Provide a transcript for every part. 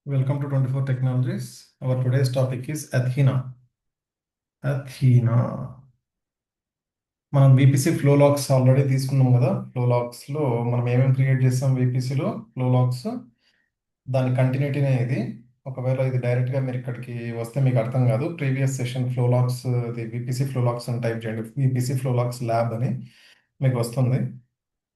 Welcome to 24 Technologies. Our today's topic is Athena. Athena. మనం VPC flow lakhs already తీసుకున్నాం కదా. Flow lakhs లో మనం ఏమేమి క్రియేట్ చేస్తాం VPCలో ఫ్లో లాక్స్ దాని కంటిన్యూటీనే ఇది. ఒకవేళ ఇది డైరెక్ట్ గా మీరు ఇక్కడికి వస్తే మీకు అర్థం కాదు. ప్రీవియస్ సెషన్ ఫ్లో లాక్స్ ఇది VPC ఫ్లో లాక్స్ అని టైప్ చేయండి. VPC ఫ్లో లాక్స్ ల్యాబ్ అని మీకు వస్తుంది.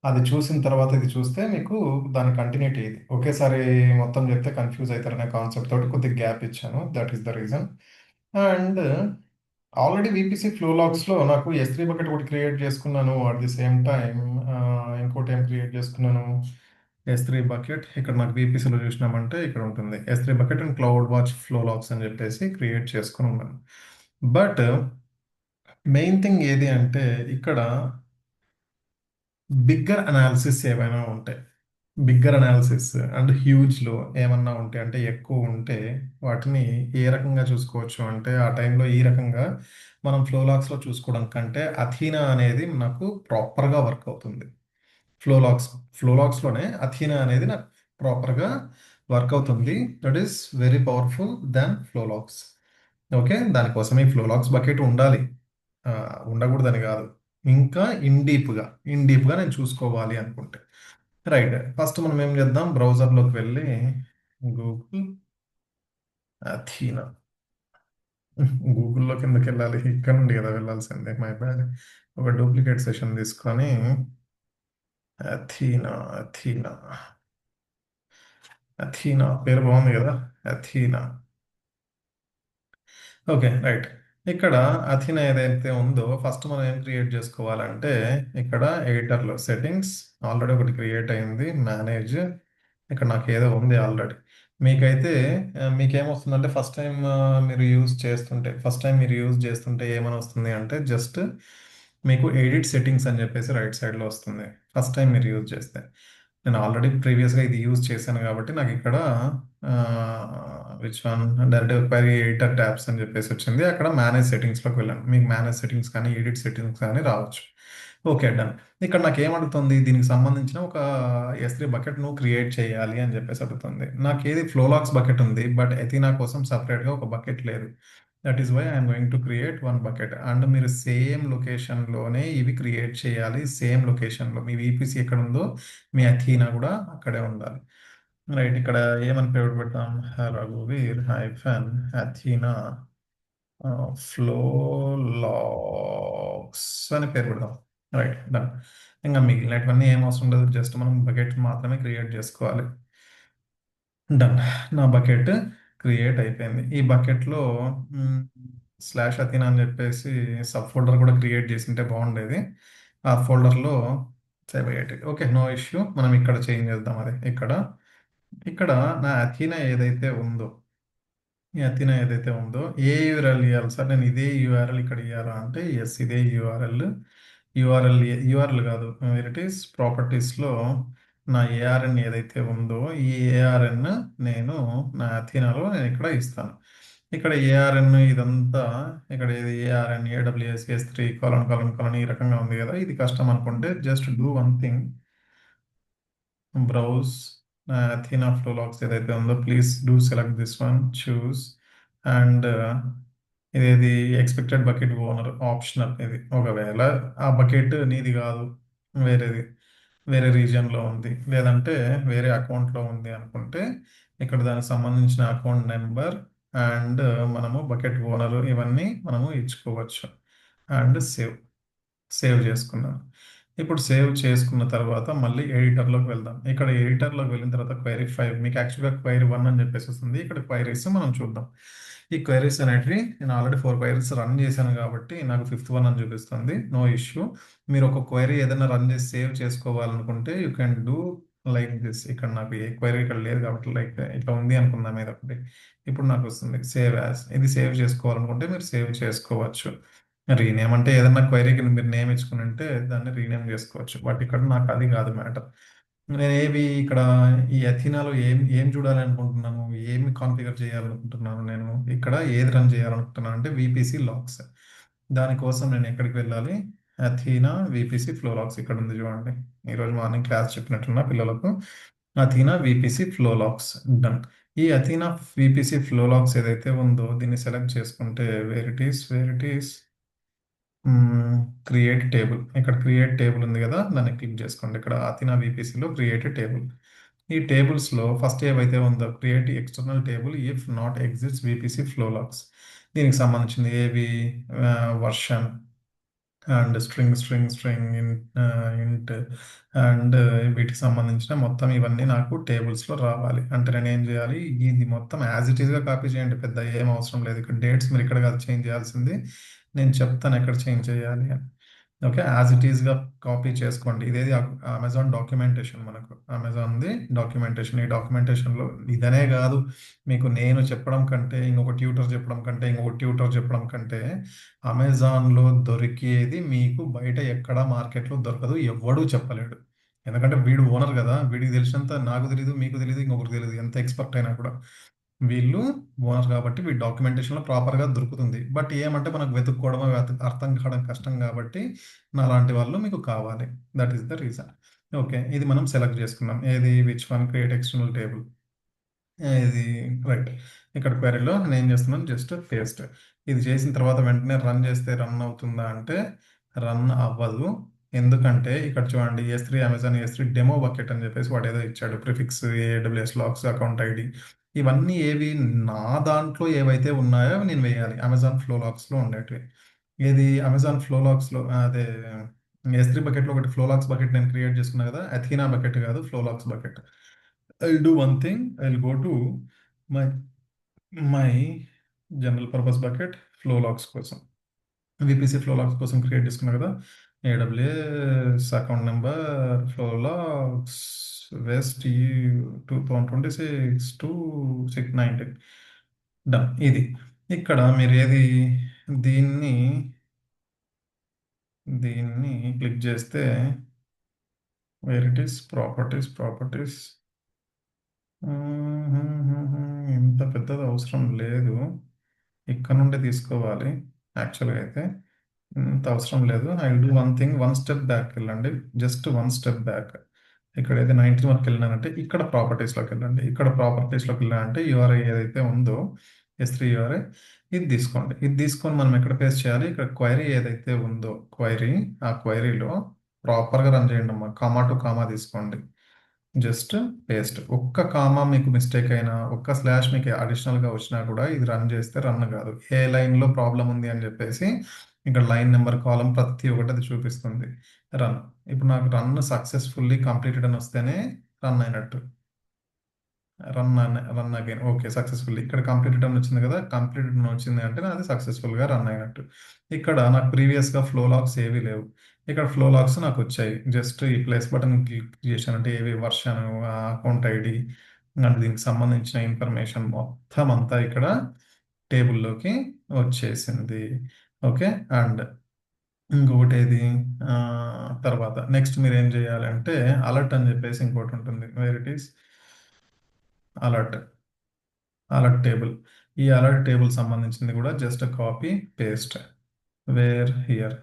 అది చూసిన తర్వాత ఇది చూస్తే మీకు దాని కంటిన్యూటీ ఇది. ఒకేసారి మొత్తం చెప్తే కన్ఫ్యూజ్ అవుతారనే కాన్సెప్ట్ తోటి కొద్దిగా గ్యాప్ ఇచ్చాను. That is the reason. And already VPC flow లాగ్స్లో నాకు S3 బకెట్ ఒకటి క్రియేట్ చేసుకున్నాను. అట్ ది సేమ్ టైం ఇంకోటి ఏం క్రియేట్ చేసుకున్నాను, S3 బకెట్. ఇక్కడ నాకు VPCలో చూసినామంటే ఇక్కడ ఉంటుంది S3 bucket and CloudWatch flow logs అని చెప్పేసి క్రియేట్ చేసుకుని ఉన్నాను. బట్ మెయిన్ థింగ్ ఏది అంటే ఇక్కడ బిగ్గర్ అనాలిసిస్ ఏమైనా ఉంటాయి, బిగ్గర్ అనాలిసిస్ అండ్ హ్యూజ్లో ఏమన్నా ఉంటాయి అంటే ఎక్కువ ఉంటే వాటిని ఏ రకంగా చూసుకోవచ్చు అంటే ఆ టైంలో ఈ రకంగా మనం ఫ్లోలాక్స్లో చూసుకోవడం కంటే అథీనా అనేది నాకు ప్రాపర్గా వర్క్ అవుతుంది. ఫ్లోలాక్స్ ఫ్లోలాక్స్లోనే అథీనా అనేది నాకు ప్రాపర్గా వర్క్ అవుతుంది. That is very powerful than flow logs. Okay, దానికోసం ఈ ఫ్లోలాక్స్ బకెట్ ఉండాలి, ఆ, ఉండకూడదని కాదు. ఇంకా ఇన్ డీప్గా నేను చూసుకోవాలి అనుకుంటే రైట్. ఫస్ట్ మనం ఏం చేద్దాం, బ్రౌజర్లోకి వెళ్ళి గూగుల్ అథీనా. గూగుల్లో కిందకి వెళ్ళాలి, ఇక్కడ నుండి కదా వెళ్ళాల్సిందే. My bad. ఒక డూప్లికేట్ సెషన్ తీసుకొని అథీనా అథీనా అథీనా పేరు బాగుంది కదా, అథీనా. Okay right. ఇక్కడ అథీనా ఏదైతే ఉందో ఫస్ట్ మనం ఏం క్రియేట్ చేసుకోవాలంటే ఇక్కడ ఎడిటర్లో సెట్టింగ్స్ ఆల్రెడీ ఒకటి క్రియేట్ అయింది, మేనేజ్. ఇక్కడ నాకు ఏదో ఉంది ఆల్రెడీ. మీకైతే మీకేమొస్తుందంటే ఫస్ట్ టైం మీరు యూజ్ చేస్తుంటే ఏమని వస్తుంది అంటే జస్ట్ మీకు ఎడిట్ సెట్టింగ్స్ అని చెప్పేసి రైట్ సైడ్లో వస్తుంది ఫస్ట్ టైం మీరు యూజ్ చేస్తే. నేను ఆల్రెడీ ప్రీవియస్గా ఇది యూజ్ చేశాను కాబట్టి నాకు ఇక్కడ which one direct query editor tabs అని చెప్పేసి వచ్చింది. అక్కడ మేనేజ్ సెట్టింగ్స్లోకి వెళ్ళాను. మీకు మేనేజ్ సెట్టింగ్స్ కానీ ఎడిట్ సెట్టింగ్స్ కానీ రావచ్చు. Okay done. ఇక్కడ నాకు ఏమడుగుతుంది, దీనికి సంబంధించిన ఒక S3 బకెట్ నువ్వు క్రియేట్ చేయాలి అని చెప్పేసి అడుగుతుంది. నాకు ఏది ఫ్లోలాక్స్ బకెట్ ఉంది, బట్ ఎథీనా కోసం సపరేట్గా ఒక బకెట్ లేదు. That is why I'm going to create one bucket. And మీరు సేమ్ లొకేషన్లోనే ఇవి క్రియేట్ చేయాలి. సేమ్ లొకేషన్లో మీ VPC ఎక్కడ ఉందో మీ అథీనా కూడా అక్కడే ఉండాలి. రైట్. ఇక్కడ ఏమని పేరు పెడతాం, రఘువీర్ హైఫన్ అథీనా ఫ్లో లాగ్స్ అని పేరు పెడదాం. Right done. ఇంకా మిగిలినవన్నీ ఏం అవసరం లేదు, జస్ట్ మనం బకెట్ మాత్రమే క్రియేట్ చేసుకోవాలి. డన్. నా బకెట్ క్రియేట్ అయిపోయింది. ఈ బకెట్లో స్లాష్ అథీనా అని చెప్పేసి సబ్ ఫోల్డర్ కూడా క్రియేట్ చేసింటే బాగుండేది. ఆ ఫోల్డర్లో సేవ్ అయ్యేటి. Okay, no issue. మనం ఇక్కడ చేంజ్ చేద్దాం. అది ఇక్కడ ఇక్కడ నా అథీనా ఏదైతే ఉందో ఈ అథీనా ఏదైతే ఉందో ఏ యూఆర్ఎల్ ఇవ్వాలి సార్, నేను ఇదే యూఆర్ఎల్ ఇక్కడ ఇవ్వాలా అంటే ఎస్, ఇదే యూఆర్ఎల్. యూఆర్ఎల్ కాదు, ఇట్ ఈస్ ప్రాపర్టీస్లో నా ఏఆర్ఎన్ ఏదైతే ఉందో ఈ ఏఆర్ఎన్ నేను నా అథీనాలో నేను ఇక్కడ ఇస్తాను. ఇక్కడ ఏఆర్ఎన్ ఇదంతా ఇక్కడ ఇది ARN AWS S3 colon colon colon ఈ రకంగా ఉంది కదా. ఇది కష్టం అనుకుంటే just do one thing, browse Athena flow logs ఏదైతే ఉందో please do select this one, choose. And ఇది ఎక్స్పెక్టెడ్ బకెట్ ఓనర్ ఆప్షనల్. ఇది ఒకవేళ ఆ బకెట్ నీది కాదు, వేరేది వేరే రీజియన్లో ఉంది, లేదంటే వేరే అకౌంట్లో ఉంది అనుకుంటే ఇక్కడ దానికి సంబంధించిన అకౌంట్ నెంబర్ అండ్ మనము బకెట్ ఓనర్ ఇవన్నీ మనము ఇచ్చుకోవచ్చు. అండ్ సేవ్ చేసుకున్నాను. ఇప్పుడు సేవ్ చేసుకున్న తర్వాత మళ్ళీ ఎడిటర్లోకి వెళ్దాం. ఇక్కడ ఎడిటర్లోకి వెళ్ళిన తర్వాత క్వైరీ 5, మీకు యాక్చువల్గా క్వైరీ 1 అని చెప్పేసి వస్తుంది. ఇక్కడ క్వైరీస్ మనం చూద్దాం. ఈ క్వైరీస్ అనేటివి నేను ఆల్రెడీ 4 క్వైరీస్ రన్ చేశాను కాబట్టి నాకు 5th వన్ అని చూపిస్తుంది. No issue. మీరు ఒక క్వైరీ ఏదైనా రన్ చేసి సేవ్ చేసుకోవాలనుకుంటే you can do like this. ఇక్కడ నాకు ఏ క్వైరీ ఇక్కడ లేదు కాబట్టి లైక్ ఇట్లా ఉంది అనుకుందాం మీద ఒకటి. ఇప్పుడు నాకు వస్తుంది సేవ్ యాజ్. ఇది సేవ్ చేసుకోవాలనుకుంటే మీరు సేవ్ చేసుకోవచ్చు. రీనేమ్ అంటే ఏదన్నా క్వైరీకి మీరు నేమ్ ఇచ్చుకుని ఉంటే దాన్ని రీనేమ్ చేసుకోవచ్చు. బట్ ఇక్కడ నాకు అది కాదు మ్యాటర్. నేను ఇక్కడ ఈ అథీనాలో ఏం ఏం చూడాలి అనుకుంటున్నాను, ఏమి కాన్ఫిగర్ చేయాలనుకుంటున్నాను, నేను ఇక్కడ ఏది రన్ చేయాలనుకుంటున్నాను అంటే VPC లాగ్స్. దానికోసం నేను ఎక్కడికి వెళ్ళాలి, అథీనా VPC ఫ్లో లాగ్స్ ఇక్కడ ఉంది చూడండి. ఈరోజు మార్నింగ్ క్లాస్ చెప్పినట్టున్న పిల్లలకు Athena VPC flow logs. Done. ఈ అథీనా విపిసి ఫ్లో లాగ్స్ ఏదైతే ఉందో దీన్ని సెలెక్ట్ చేసుకుంటే where it is create table, ఇక్కడ క్రియేట్ టేబుల్ ఉంది కదా, దాన్ని క్లిక్ చేసుకోండి. ఇక్కడ అథీనా విపిసిలో క్రియేట్ టేబుల్. ఈ టేబుల్స్లో ఫస్ట్ ఏవైతే ఉందో create external table if not exists VPC flow logs, దీనికి సంబంధించింది ఏవి, version and string int and వీటికి సంబంధించిన మొత్తం ఇవన్నీ నాకు టేబుల్స్లో రావాలి అంటే నేను ఏం చేయాలి, ఇది మొత్తం యాజ్ ఇట్ ఈస్గా కాపీ చేయండి, పెద్ద ఏం అవసరం లేదు. ఇక్కడ డేట్స్ మీరు ఇక్కడ కాదు చేంజ్ చేయాల్సింది, నేను చెప్తాను ఎక్కడ చేంజ్ చేయాలి అని. ఓకే, యాజ్ ఇట్ ఈస్గా కాపీ చేసుకోండి. ఇదేది అమెజాన్ డాక్యుమెంటేషన్, మనకు అమెజాన్ది డాక్యుమెంటేషన్. ఈ డాక్యుమెంటేషన్లో ఇదనే కాదు, మీకు నేను చెప్పడం కంటే ఇంకొక ట్యూటర్ చెప్పడం కంటే ఇంకొక ట్యూటర్ చెప్పడం కంటే అమెజాన్లో దొరికేది మీకు బయట ఎక్కడ మార్కెట్లో దొరకదు, ఎవ్వడూ చెప్పలేడు. ఎందుకంటే వీడు ఓనర్ కదా, వీడికి తెలిసినంత నాకు తెలియదు, మీకు తెలియదు, ఇంకొకరికి తెలియదు, ఎంత ఎక్స్పర్ట్ అయినా కూడా. వీళ్ళు ఓనర్ కాబట్టి వీడి డాక్యుమెంటేషన్లో ప్రాపర్గా దొరుకుతుంది. బట్ ఏమంటే మనకు వెతుక్కోవడం అర్థం కావడం కష్టం కాబట్టి నా లాంటి వాళ్ళు మీకు కావాలి. That is the reason. Okay, ఇది మనం సెలెక్ట్ చేసుకున్నాం. ఏది, which one, create external table. ఇది రైట్. ఇక్కడ క్వెరీలో నేను ఏం చేస్తున్నాను, జస్ట్ పేస్ట్. ఇది చేసిన తర్వాత వెంటనే రన్ చేస్తే రన్ అవుతుందా అంటే రన్ అవ్వదు. ఎందుకంటే ఇక్కడ చూడండి, S3 Amazon S3 demo bucket అని చెప్పేసి వాడు ఏదో ఇచ్చాడు, prefix, AWS logs, account ID, ఇవన్నీ ఏవి నా దాంట్లో ఏవైతే ఉన్నాయో అవి నేను వేయాలి, అమెజాన్ ఫ్లో లాగ్స్లో ఉండేటివి. ఏది, అమెజాన్ ఫ్లో లాగ్స్లో అదే S3 బకెట్లో ఒకటి ఫ్లో లాగ్స్ బకెట్ నేను క్రియేట్ చేసుకున్నా కదా, అథీనా బకెట్ కాదు, flow logs bucket. I'll do one thing. I'll go to my my general purpose bucket flow logs కోసం, విపిసి ఫ్లో లాగ్స్ కోసం క్రియేట్ చేసుకున్నా కదా, AWS account number flow logs west 2026 to 6/19 done. ఇది ఇక్కడ మీరు ఏది, దీన్ని దీన్ని క్లిక్ చేస్తే వేర్ ఇట్ ఈస్ ప్రాపర్టీస్ ఇంత పెద్దది అవసరం లేదు, ఇక్కడ నుండి తీసుకోవాలి. యాక్చువల్గా అయితే ఇంత అవసరం లేదు. I will do one thing, one step back వెళ్ళండి, జస్ట్ వన్ స్టెప్ బ్యాక్. ఇక్కడ అయితే 19 వరకు వెళ్ళినానంటే ఇక్కడ ప్రాపర్టీస్లోకి వెళ్ళండి. ఇక్కడ ప్రాపర్టీస్లోకి వెళ్ళాలంటే యూఆర్ఐ ఏదైతే ఉందో S3 యూఆర్ఐ, ఇది తీసుకోండి. ఇది తీసుకొని మనం ఎక్కడ పేస్ట్ చేయాలి, ఇక్కడ క్వైరీ ఏదైతే ఉందో క్వైరీ, ఆ క్వైరీలో ప్రాపర్గా రన్ చేయండి అమ్మా. కామా టు కామా తీసుకోండి, జస్ట్ పేస్ట్. ఒక్క కామా మీకు మిస్టేక్ అయినా, ఒక్క స్లాష్ మీకు అడిషనల్గా వచ్చినా కూడా ఇది రన్ చేస్తే రన్ కాదు. ఏ లైన్లో ప్రాబ్లం ఉంది అని చెప్పేసి ఇక్కడ లైన్ నెంబర్, కాలం ప్రతి ఒక్కటి అది చూపిస్తుంది. రన్. ఇప్పుడు నాకు రన్ సక్సెస్ఫుల్లీ కంప్లీటెడ్ అని వస్తేనే రన్ అయినట్టు. Run again, okay successfully. ఇక్కడ కంప్లీటెడ్ అని వచ్చింది కదా, కంప్లీటెడ్ అని వచ్చింది అంటే అది సక్సెస్ఫుల్గా రన్ అయినట్టు. ఇక్కడ నాకు ప్రీవియస్గా ఫ్లో లాగ్స్ ఏవి లేవు, ఇక్కడ ఫ్లో లాగ్స్ నాకు వచ్చాయి. జస్ట్ ఈ ప్లేస్ బటన్ క్లిక్ చేశానంటే ఏవి, వర్షన్, అకౌంట్ ఐడి అండ్ దీనికి సంబంధించిన ఇన్ఫర్మేషన్ మొత్తం అంతా ఇక్కడ టేబుల్లోకి వచ్చేసింది. ఓకే, అండ్ ఇంకొకటి ఏది, తర్వాత నెక్స్ట్ మీరు ఏం చేయాలంటే అలర్ట్ అని చెప్పేసి ఇంకోటి ఉంటుంది, where it is alert. Alert table. ఈ అలర్ట్ టేబుల్ సంబంధించింది కూడా just copy paste, where here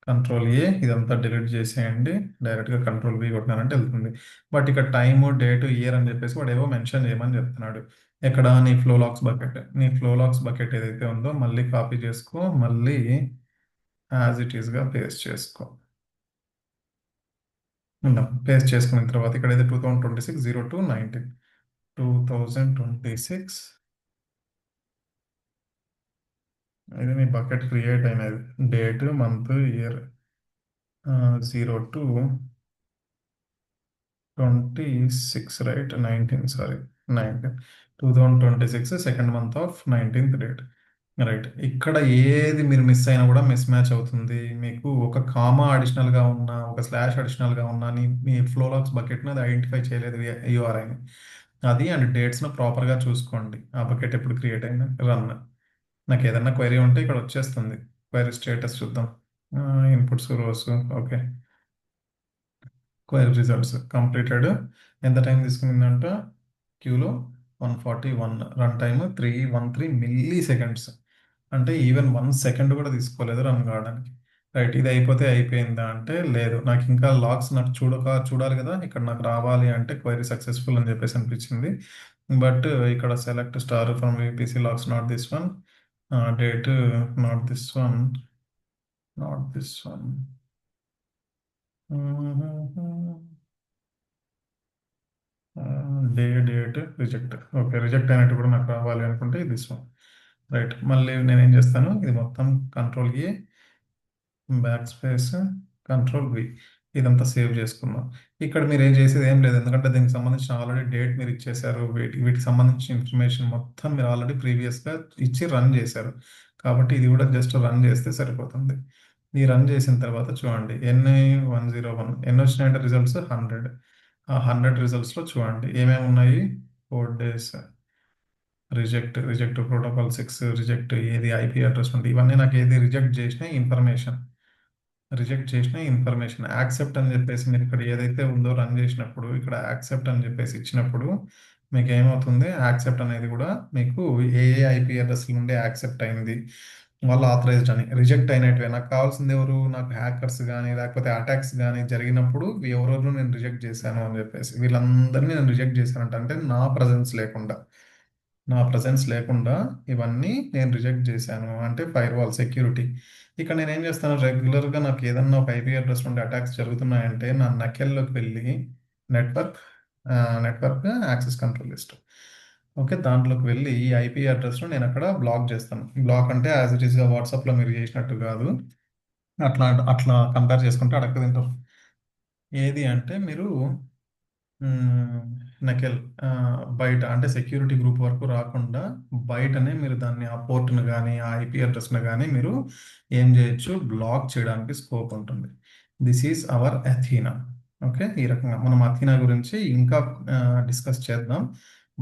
Ctrl+A, ఇదంతా డిలీట్ చేసేయండి. డైరెక్ట్గా Ctrl+V కొట్టినానంటే వెళ్తుంది. బట్ ఇక్కడ టైము, డేటు, ఇయర్ అని చెప్పేసి వాడు ఏవో మెన్షన్ చేయమని చెప్తున్నాడు. ఎక్కడ, నీ ఫ్లో లాగ్స్ బకెట్. నీ ఫ్లో లాగ్స్ బకెట్ ఏదైతే ఉందో మళ్ళీ కాపీ చేసుకో, మళ్ళీ యాజ్ ఇట్ ఈస్గా పేస్ట్ చేసుకో. పేస్ట్ చేసుకున్న తర్వాత ఇక్కడైతే 2026 02/19 2026 ఇది మీ బకెట్ క్రియేట్ అయినది. Date, month, year 02/26 right, 19 sorry 19 2026 second month of 19th date right. ఇక్కడ ఏది మీరు మిస్ అయినా కూడా మిస్ మ్యాచ్ అవుతుంది. మీకు ఒక కామా అడిషనల్గా ఉన్నా, ఒక స్లాష్ అడిషనల్గా ఉన్నా, మీ ఫ్లో లాగ్స్ బకెట్ని అది ఐడెంటిఫై చేయలేదు యూఆర్ఐని. అది అండ్ డేట్స్ను ప్రాపర్గా చూసుకోండి. ఆ బకెట్ ఎప్పుడు క్రియేట్ అయినా రన్. నాకు ఏదన్నా క్వైరీ ఉంటే ఇక్కడ వచ్చేస్తుంది. క్వైరీ స్టేటస్ చూద్దాం, inputs, rows, okay, query results completed. ఎంత టైం తీసుకుందంట, క్యూలో 141, రన్ టైమ్ 313 మిల్లీ సెకండ్స్, అంటే ఈవెన్ 1 సెకండ్ కూడా తీసుకోలేదు రన్ కావడానికి. రైట్. ఇది అయిపోతే అయిపోయిందా అంటే లేదు. నాకు ఇంకా లాగ్స్ నాకు చూడాలి కదా! ఇక్కడ నాకు రావాలి అంటే క్వైరీ సక్సెస్‌ఫుల్ అని చెప్పేసి అనిపించింది. బట్ ఇక్కడ select star from VPC logs not this one. Date not this one. Not this one. Date reject. Okay. Reject అయినట్టు కూడా నాకు రావాలి అనుకుంటే దిస్ వన్. రైట్. మళ్ళీ నేనేం చేస్తాను, ఇది మొత్తం control A, back space, control V, ఇదంతా సేవ్ చేసుకుందాం. ఇక్కడ మీరు ఏం చేసేది ఏం లేదు, ఎందుకంటే దీనికి సంబంధించిన ఆల్రెడీ డేట్ మీరు ఇచ్చేసారు. వీటికి సంబంధించిన ఇన్ఫర్మేషన్ మొత్తం మీరు ఆల్రెడీ ప్రీవియస్గా ఇచ్చి రన్ చేశారు. కాబట్టి ఇది కూడా జస్ట్ రన్ చేస్తే సరిపోతుంది. ఈ రన్ చేసిన తర్వాత చూడండి NI 101 ఎన్ని వచ్చినాయంటే రిజల్ట్స్ 100. ఆ 100 రిజల్ట్స్లో చూడండి ఏమేమి ఉన్నాయి. 4 days రిజెక్ట్ ప్రోటోకాల్ 6 రిజెక్ట్, ఏది ఐపీ అడ్రస్ ఉంది, ఇవన్నీ నాకు ఏది రిజెక్ట్ చేసిన ఇన్ఫర్మేషన్. యాక్సెప్ట్ అని చెప్పేసి మీరు ఇక్కడ ఏదైతే ఉందో రన్ చేసినప్పుడు ఇక్కడ యాక్సెప్ట్ అని చెప్పేసి ఇచ్చినప్పుడు మీకు ఏమవుతుంది, యాక్సెప్ట్ అనేది కూడా మీకు ఏ ఏ ఐపీ అడ్రస్ నుండి యాక్సెప్ట్ అయింది, వాళ్ళు ఆథరైజ్డ్ అని. రిజెక్ట్ అయినట్టువే నాకు కావాల్సింది ఎవరు, నాకు హ్యాకర్స్ కానీ లేకపోతే అటాక్స్ కానీ జరిగినప్పుడు ఎవరెవరు నేను రిజెక్ట్ చేశాను అని చెప్పేసి వీళ్ళందరినీ నేను రిజెక్ట్ చేశానంట, అంటే నా ప్రజెన్స్ లేకుండా ఇవన్నీ నేను రిజెక్ట్ చేశాను అంటే ఫైర్ వాల్ సెక్యూరిటీ. ఇక్కడ నేను ఏం చేస్తాను, రెగ్యులర్గా నాకు ఏదన్నా ఒక ఐపీ అడ్రస్ నుండి అటాక్స్ జరుగుతున్నాయంటే నా నకెల్లోకి వెళ్ళి network network access control list, okay, దాంట్లోకి వెళ్ళి ఈ ఐపీ అడ్రస్ను నేను అక్కడ బ్లాక్ చేస్తాను. బ్లాక్ అంటే యాజ్ ఇట్ ఈస్గా వాట్సాప్లో మీరు చేసినట్టు కాదు, అట్లా అట్లా కంపేర్ చేసుకుంటే అడగ తింటారు. ఏది అంటే మీరు మ్మ్. నకెల్ బయట అంటే సెక్యూరిటీ గ్రూప్ వరకు రాకుండా బయటనే మీరు దాన్ని ఆ పోర్ట్ను కానీ ఆ ఐపీ అడ్రస్ను కానీ మీరు ఏం చేయొచ్చు, బ్లాక్ చేయడానికి స్కోప్ ఉంటుంది. This is our Athena. Okay. ఈ రకంగా మనం అథీనా గురించి ఇంకా డిస్కస్ చేద్దాం,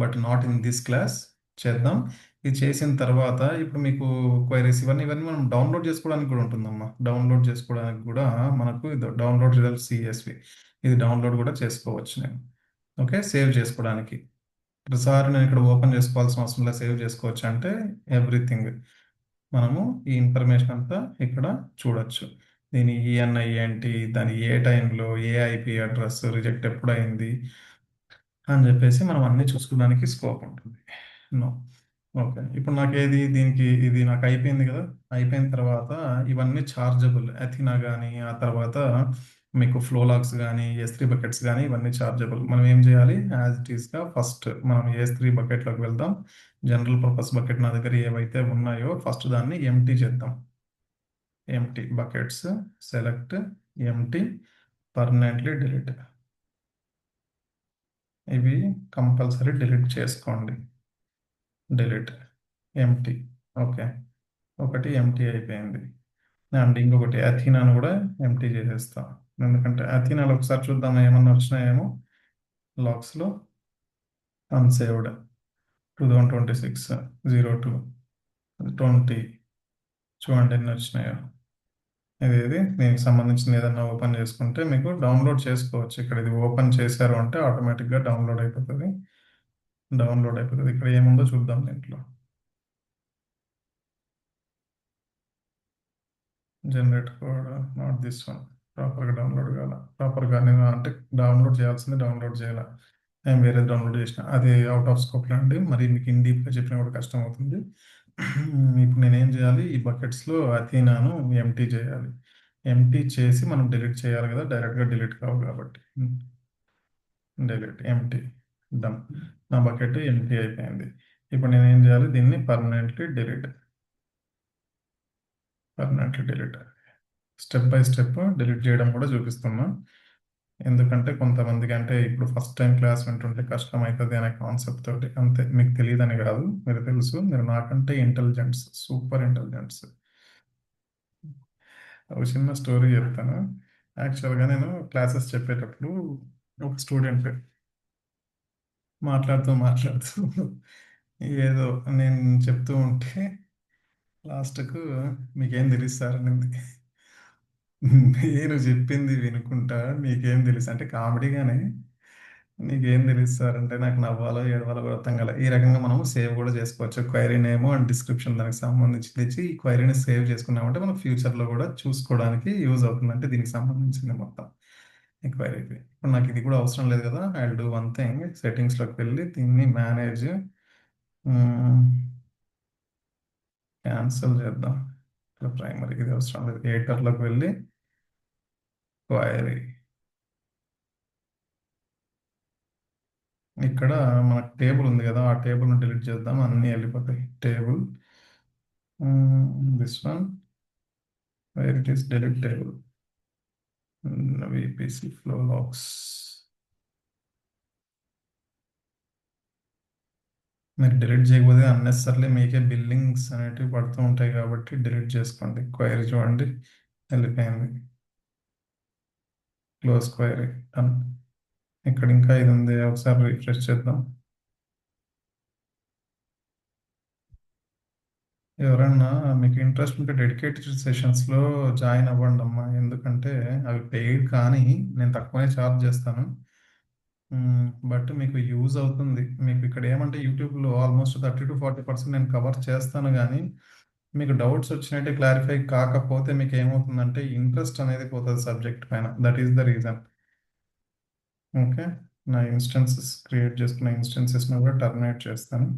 but not in this class. చేద్దాం. ఇది చేసిన తర్వాత ఇప్పుడు మీకు క్వైరీస్ ఇవన్నీ ఇవన్నీ మనం డౌన్లోడ్ చేసుకోవడానికి కూడా ఉంటుందమ్మా. డౌన్లోడ్ చేసుకోవడానికి కూడా మనకు డౌన్లోడ్ రిజల్ట్ సిఎస్వి, ఇది డౌన్లోడ్ కూడా చేసుకోవచ్చు నేను. ఓకే. సేవ్ చేసుకోవడానికి ప్రతిసారి నేను ఇక్కడ ఓపెన్ చేసుకోవాల్సిన అవసరం లేదు, సేవ్ చేసుకోవచ్చు అంటే ఎవ్రీథింగ్ మనము ఈ ఇన్ఫర్మేషన్ అంతా ఇక్కడ చూడొచ్చు. దీని ఈఎన్ఐ ఏంటి, దాని ఏ టైంలో ఏ ఐపీ అడ్రస్ రిజెక్ట్ ఎప్పుడైంది అని చెప్పేసి మనం అన్ని చూసుకోవడానికి స్కోప్ ఉంటుంది. నో. ఓకే. ఇప్పుడు నాకు ఏది దీనికి ఇది నాకు అయిపోయింది కదా. అయిపోయిన తర్వాత ఇవన్నీ చార్జబుల్. అథినా కానీ ఆ తర్వాత మీకు ఫ్లోలాక్స్ కానీ S3 బకెట్స్ కానీ ఇవన్నీ చార్జబుల్. మనం ఏం చేయాలి, యాజ్ ఇట్ ఈస్గా ఫస్ట్ మనం S3 బకెట్లోకి వెళ్దాం. జనరల్ పర్పస్ బకెట్ నా దగ్గర ఏవైతే ఉన్నాయో ఫస్ట్ దాన్ని ఎంటీ చేద్దాం. Empty buckets select empty permanently delete. ఇవి కంపల్సరీ డిలీట్ చేసుకోండి. Delete empty. ఓకే. ఒకటి ఎంటీ అయిపోయింది. అండ్ ఇంకొకటి అథీనాను కూడా ఎంటీ చేసేస్తాం, ఎందుకంటే అథీనాలో ఒకసారి చూద్దాం ఏమన్నా వచ్చినాయేమో లాగ్స్లో. అన్సేవ్డ్ 2026/02/20 చూడండి ఎన్ని వచ్చినాయో. ఇది దీనికి సంబంధించిన ఏదన్నా ఓపెన్ చేసుకుంటే మీకు డౌన్లోడ్ చేసుకోవచ్చు. ఇక్కడ ఇది ఓపెన్ చేశారు అంటే ఆటోమేటిక్గా డౌన్లోడ్ అయిపోతుంది. ఇక్కడ ఏముందో చూద్దాం దీంట్లో. Generate code not this one. ప్రాపర్గా డౌన్లోడ్ కావాల. ప్రాపర్గా నేను అంటే డౌన్లోడ్ చేయాల్సింది డౌన్లోడ్ చేయాల, నేను వేరే డౌన్లోడ్ చేసిన అది అవుట్ ఆఫ్ స్కోప్లో అండి. మరి మీకు ఇన్ డీప్గా చెప్పినా కూడా కష్టం అవుతుంది. ఇప్పుడు నేనేం చేయాలి, ఈ బకెట్స్లో అథీనాను ఎంటీ చేయాలి. ఎంటీ చేసి మనం డిలీట్ చేయాలి కదా, డైరెక్ట్గా డిలీట్ కావు కాబట్టి డిలీట్ ఎంటీ. డన్. నా బకెట్ ఎంటీ అయిపోయింది. ఇప్పుడు నేను ఏం చేయాలి, దీన్ని permanently delete step by step delete చేయడం కూడా చూపిస్తున్నా. ఎందుకంటే కొంతమందికి అంటే ఇప్పుడు ఫస్ట్ టైం క్లాస్ వింటుంటే కష్టం అవుతుంది అనే కాన్సెప్ట్ తోటి, అంతే. మీకు తెలియదని కాదు, మీరు తెలుసు, మీరు నాకంటే ఇంటెలిజెంట్స్, సూపర్ ఇంటెలిజెంట్స్. ఒక చిన్న స్టోరీ చెప్తాను. యాక్చువల్గా నేను క్లాసెస్ చెప్పేటప్పుడు ఒక స్టూడెంట్ మాట్లాడుతూ ఏదో నేను చెప్తూ ఉంటే లాస్ట్కు మీకేం తెలుసు సార్ అనింది. నేను చెప్పింది వినుకుంటా మీకేం తెలుసు అంటే కామెడీగానే నీకేం తెలుసు సార్ అంటే నాకు నవ్వాలో ఏడవాలో కూడా అర్థం కాలే. ఈ రకంగా మనం సేవ్ కూడా చేసుకోవచ్చు. క్వైరీ నేమ్ అండ్ డిస్క్రిప్షన్ దానికి సంబంధించి తెచ్చి ఈ క్వైరీని సేవ్ చేసుకున్నామంటే మనం ఫ్యూచర్లో కూడా చూసుకోవడానికి యూజ్ అవుతుంది. అంటే దీనికి సంబంధించింది మొత్తం ఈ క్వైరీకి. ఇప్పుడు నాకు ఇది కూడా అవసరం లేదు కదా. ఐ డూ వన్ థింగ్, సెట్టింగ్స్లోకి వెళ్ళి దీన్ని మేనేజ్ క్యాన్సిల్ చేద్దాం. ఇక్కడ ప్రైమరీ ఇది అవసరం లేదు. ఎడిటర్లోకి వెళ్ళి క్వైరీ, ఇక్కడ మనకు టేబుల్ ఉంది కదా, ఆ టేబుల్ని డిలీట్ చేద్దాం. అన్నీ వెళ్ళిపోతాయి. Table, this one, where it is, delete table, VPC flow logs. మీరు డిలీట్ చేయకపోతే అన్నెసర్లీ మీకే బిల్లింగ్స్ అనేటివి పడుతూ ఉంటాయి కాబట్టి డిలీట్ చేసుకోండి. క్వైరీ చూడండి వెళ్ళిపోయింది. Close query, done. ఇక్కడ ఇంకా ఇది ఉంది, ఒకసారి రిఫ్రెష్ చేద్దాం. ఎవరన్నా మీకు ఇంట్రెస్ట్ ఉంటే డెడికేటెడ్ సెషన్స్లో జాయిన్ అవ్వండి అమ్మా. ఎందుకంటే అవి పెయిడ్, కానీ నేను తక్కువనే ఛార్జ్ చేస్తాను. బట్ మీకు యూజ్ అవుతుంది. మీకు ఇక్కడ ఏమంటే యూట్యూబ్లో ఆల్మోస్ట్ 30 to 40% నేను కవర్ చేస్తాను, కానీ మీకు డౌట్స్ వచ్చినట్టే క్లారిఫై కాకపోతే మీకు ఏమవుతుందంటే ఇంట్రెస్ట్ అనేది పోతుంది సబ్జెక్ట్ పైన. That is the reason. Okay, నా ఇన్స్టెన్సెస్ క్రియేట్ చేసుకున్న ఇన్స్టెన్సెస్ని కూడా టర్మినేట్ చేస్తాను.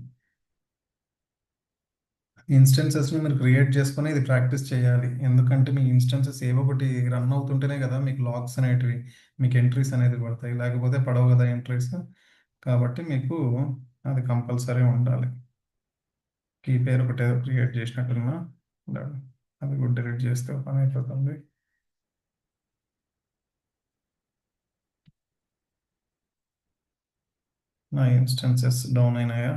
ఇన్స్టెన్సెస్ని మీరు క్రియేట్ చేసుకొని ఇది ప్రాక్టీస్ చేయాలి. ఎందుకంటే మీ ఇన్స్టెన్సెస్ ఏవో ఒకటి రన్ అవుతుంటేనే కదా మీకు లాగ్స్ అనేటివి, మీకు ఎంట్రీస్ అనేది పడతాయి. లేకపోతే పడవు కదా ఎంట్రీస్. కాబట్టి మీకు అది కంపల్సరీ ఉండాలి. కీ పేరు ఒకటి ఏదో క్రియేట్ చేసినట్టున్నా, అది కూడా డిలీట్ చేస్తే పని అయిపోతుంది. నా ఇన్స్టెన్సెస్ డౌన్ అయినాయా?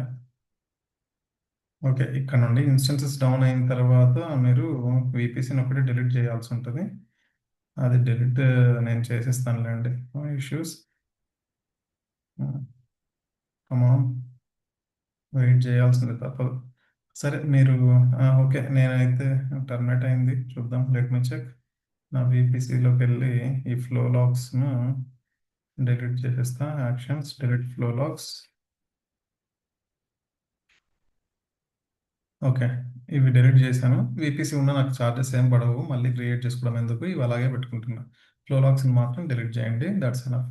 ఓకే, ఇక్కడ నుండి ఇన్స్టెన్సెస్ డౌన్ అయిన తర్వాత మీరు విపిసిని ఒకటి డిలీట్ చేయాల్సి ఉంటుంది. అది డిలీట్ నేను చేసేస్తానులేండి, నో ఇష్యూస్. కమాన్, వెయిట్ చేయాల్సింది తప్పదు. సరే మీరు ఓకే, నేనైతే టర్మినేట్ అయింది, చూద్దాం. Let me check. నా విపిసిలోకి వెళ్ళి ఈ ఫ్లో లాగ్స్ను డిలీట్ చేసేస్తా. Actions, delete flow logs. Okay, ఇవి డిలీట్ చేశాను. విపిసి ఉన్న నాకు చార్జెస్ ఏం పడవు, మళ్ళీ క్రియేట్ చేసుకోవడం ఎందుకు, ఇవి అలాగే పెట్టుకుంటున్నా. ఫ్లో లాగ్స్ని మాత్రం డిలీట్ చేయండి, దట్స్ ఎనఫ్.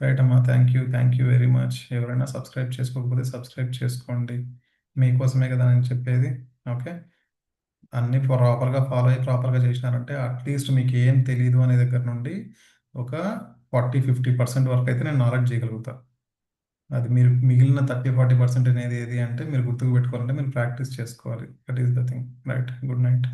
రైట్ అమ్మా, థ్యాంక్ యూ వెరీ మచ్. ఎవరైనా సబ్స్క్రైబ్ చేసుకోకపోతే సబ్స్క్రైబ్ చేసుకోండి, మీకోసమే కదా నేను చెప్పేది. ఓకే, అన్నీ ప్రాపర్గా ఫాలో అయ్యి ప్రాపర్గా చేసినారంటే అట్లీస్ట్ మీకు ఏం తెలియదు అనే దగ్గర నుండి ఒక 40-50% వరకు అయితే నేను నాలెడ్జ్ చేయగలుగుతా. అది మీరు మిగిలిన 30-40% అనేది ఏది అంటే మీరు గుర్తుకు పెట్టుకోవాలంటే మీరు ప్రాక్టీస్ చేసుకోవాలి. That is the thing. Right, good night.